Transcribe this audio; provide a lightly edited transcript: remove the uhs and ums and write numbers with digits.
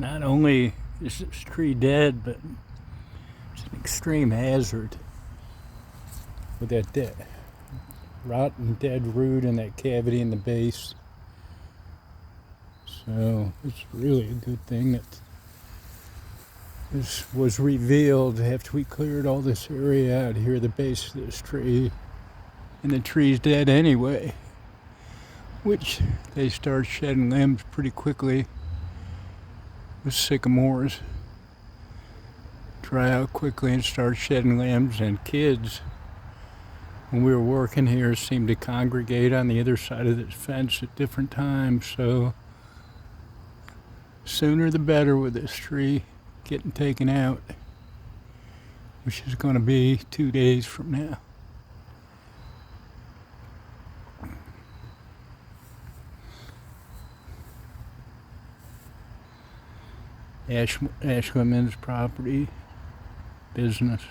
Not only is this tree dead, but it's an extreme hazard with that rotten dead root and that cavity in the base. So it's really a good thing that this was revealed after we cleared all this area out here, the base of this tree. And the tree's dead anyway, which they start shedding limbs pretty quickly. With sycamores, dry out quickly and start shedding limbs, and kids, when we were working here, seemed to congregate on the other side of this fence at different times. So sooner the better with this tree getting taken out, which is going to be 2 days from now. Ash Women's property business.